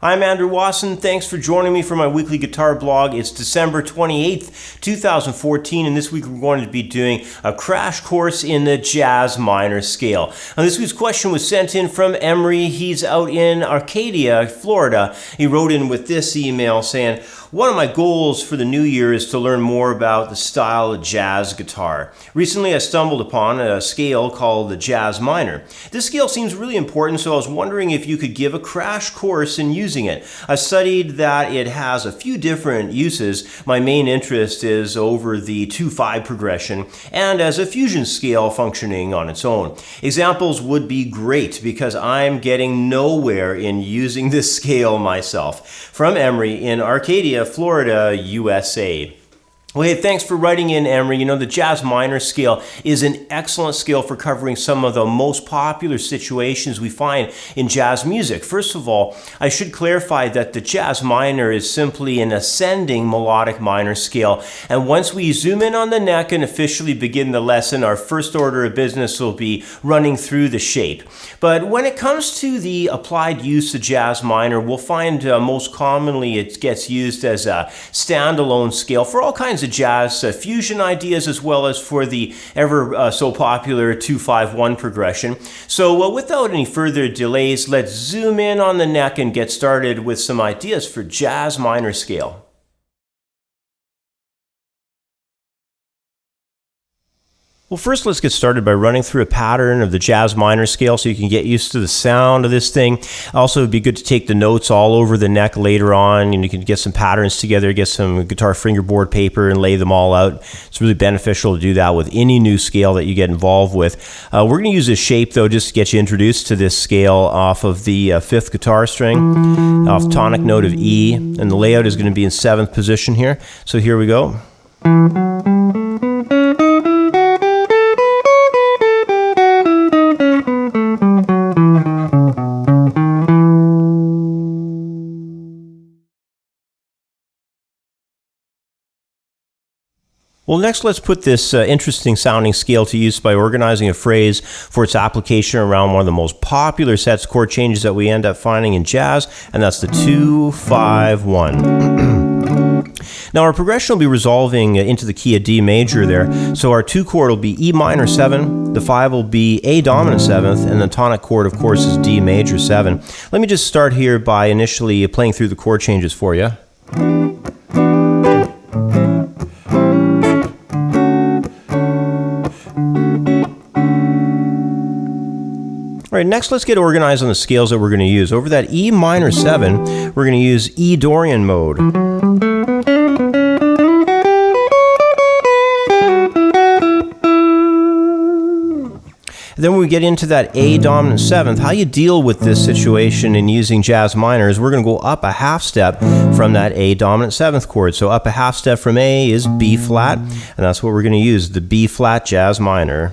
I'm Andrew Wasson. Thanks for joining me for my weekly guitar blog. It's December 28th, 2014, and this week we're going to be doing a crash course in the jazz minor scale. Now, this week's question was sent in from Emory. He's out in Arcadia, Florida. He wrote in with this email saying, "One of my goals for the new year is to learn more about the style of jazz guitar. Recently I stumbled upon a scale called the jazz minor. This scale seems really important, so I was wondering if you could give a crash course in using it. I studied that it has a few different uses. My main interest is over the 2-5 progression and as a fusion scale functioning on its own. Examples would be great because I'm getting nowhere in using this scale myself." From Emory in Arcadia, Florida, USA. Well, hey, thanks for writing in, Emory. You know, the jazz minor scale is an excellent scale for covering some of the most popular situations we find in jazz music. First of all, I should clarify that the jazz minor is simply an ascending melodic minor scale. And once we zoom in on the neck and officially begin the lesson, our first order of business will be running through the shape. But when it comes to the applied use of jazz minor, we'll find most commonly it gets used as a standalone scale for all kinds of jazz fusion ideas, as well as for the ever so popular 2-5-1 progression. So without any further delays, let's zoom in on the neck and get started with some ideas for jazz minor scale. Well, first let's get started by running through a pattern of the jazz minor scale so you can get used to the sound of this thing. Also, it'd be good to take the notes all over the neck later on, and you can get some patterns together, get some guitar fingerboard paper and lay them all out. It's really beneficial to do that with any new scale that you get involved with. We're going to use this shape, though, just to get you introduced to this scale off of the 5th guitar string, off tonic note of E, and the layout is going to be in 7th position here. So here we go. Well, next let's put this interesting sounding scale to use by organizing a phrase for its application around one of the most popular sets of chord changes that we end up finding in jazz, and that's the 2-5-1. Now our progression will be resolving into the key of D major there, so our 2 chord will be E minor 7, the 5 will be A dominant 7th, and the tonic chord of course is D major 7. Let me just start here by initially playing through the chord changes for you. All right, next let's get organized on the scales that we're going to use. Over that E minor 7, we're going to use E Dorian mode. Then when we get into that A dominant 7th, how you deal with this situation in using jazz minor is we're going to go up a half step from that A dominant 7th chord. So up a half step from A is B flat, and that's what we're going to use, the B flat jazz minor.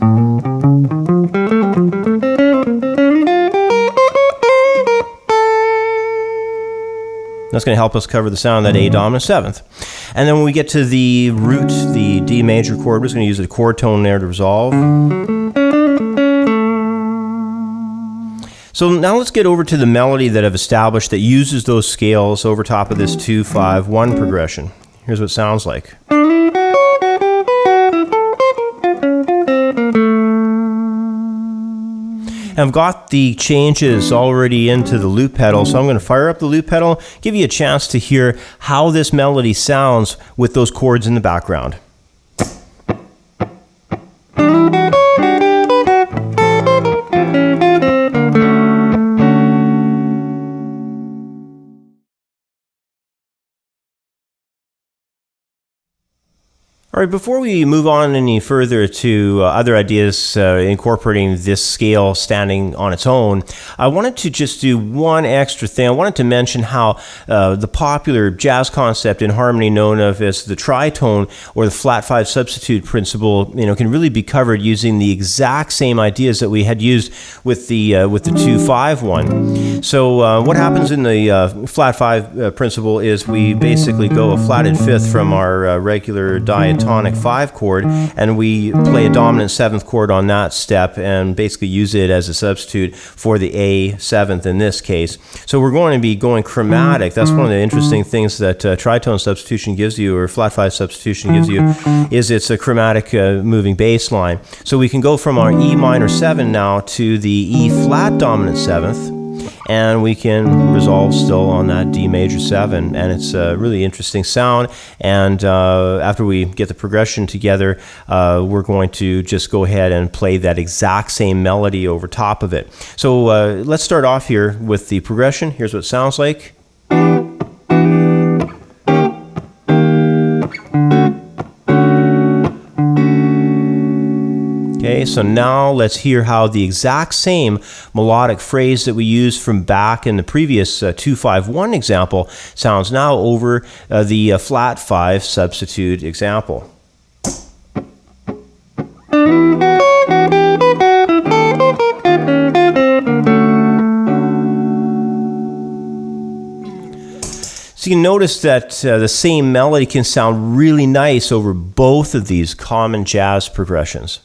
That's going to help us cover the sound of that A dominant 7th. And then when we get to the root, the D major chord, we're just going to use the chord tone there to resolve. So now let's get over to the melody that I've established that uses those scales over top of this 2-5-1 progression. Here's what it sounds like. I've got the changes already into the loop pedal, so I'm going to fire up the loop pedal, give you a chance to hear how this melody sounds with those chords in the background. All right, before we move on any further to other ideas incorporating this scale standing on its own, I wanted to just do one extra thing. I wanted to mention how the popular jazz concept in harmony known of as the tritone or the flat 5 substitute principle, can really be covered using the exact same ideas that we had used with the 2-5-1. So what happens in the flat 5 principle is we basically go a flatted 5th from our regular diatonic pentonic 5 chord, and we play a dominant 7th chord on that step and basically use it as a substitute for the A 7th in this case. So we're going to be going chromatic. That's one of the interesting things that tritone substitution gives you, or flat 5 substitution gives you, is it's a chromatic moving bass line. So we can go from our E minor 7 now to the E flat dominant 7th, and we can resolve still on that D major 7, and it's a really interesting sound. And after we get the progression together, we're going to just go ahead and play that exact same melody over top of it. So let's start off here with the progression. Here's what it sounds like. Okay, so now let's hear how the exact same melodic phrase that we used from back in the previous 2-5-1 example sounds now over the flat 5 substitute example. So you can notice that the same melody can sound really nice over both of these common jazz progressions.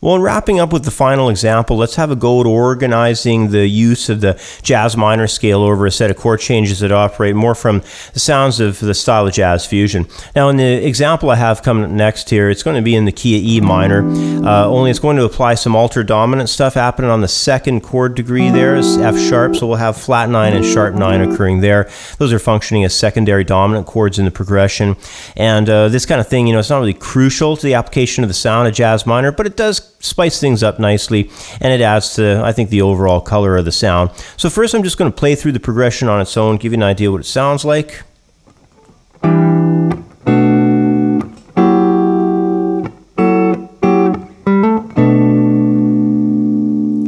Well, in wrapping up with the final example, let's have a go at organizing the use of the jazz minor scale over a set of chord changes that operate more from the sounds of the style of jazz fusion. Now, in the example I have coming next here, it's going to be in the key of E minor, only it's going to apply some altered dominant stuff happening on the 2nd chord degree there, is F sharp, so we'll have flat 9 and sharp 9 occurring there. Those are functioning as secondary dominant chords in the progression. And this kind of thing, it's not really crucial to the application of the sound of jazz minor, but it does spice things up nicely, and it adds to, I think, the overall color of the sound. So first I'm just going to play through the progression on its own, give you an idea what it sounds like.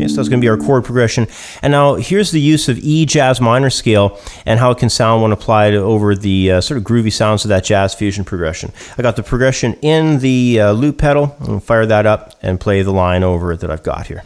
So that's going to be our chord progression. And now here's the use of E jazz minor scale and how it can sound when applied over the sort of groovy sounds of that jazz fusion progression. I got the progression in the loop pedal. I'll fire that up and play the line over it that I've got here.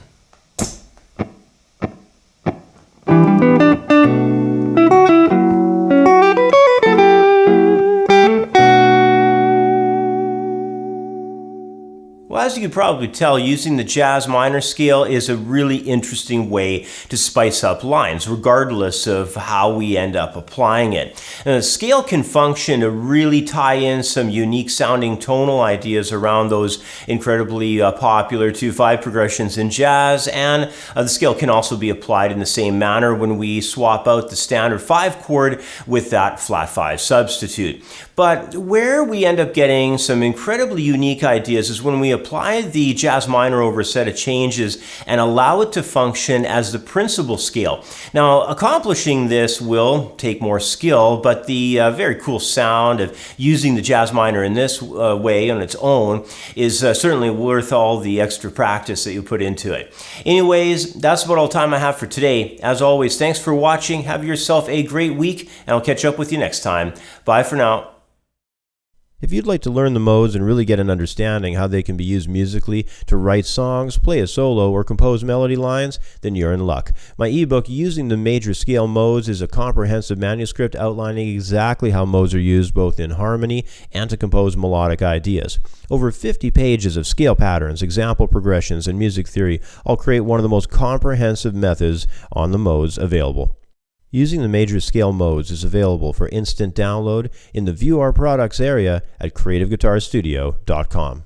Well, as you can probably tell, using the jazz minor scale is a really interesting way to spice up lines, regardless of how we end up applying it. And the scale can function to really tie in some unique sounding tonal ideas around those incredibly popular 2-5 progressions in jazz, and the scale can also be applied in the same manner when we swap out the standard 5 chord with that flat 5 substitute. But where we end up getting some incredibly unique ideas is when we apply the jazz minor over a set of changes and allow it to function as the principal scale. Now, accomplishing this will take more skill, but the very cool sound of using the jazz minor in this way on its own is certainly worth all the extra practice that you put into it. Anyways, that's about all the time I have for today. As always, thanks for watching. Have yourself a great week, and I'll catch up with you next time. Bye for now. If you'd like to learn the modes and really get an understanding how they can be used musically to write songs, play a solo, or compose melody lines, then you're in luck. My ebook, Using the Major Scale Modes, is a comprehensive manuscript outlining exactly how modes are used both in harmony and to compose melodic ideas. Over 50 pages of scale patterns, example progressions, and music theory all create one of the most comprehensive methods on the modes available. Using the Major Scale Modes is available for instant download in the View Our Products area at creativeguitarstudio.com.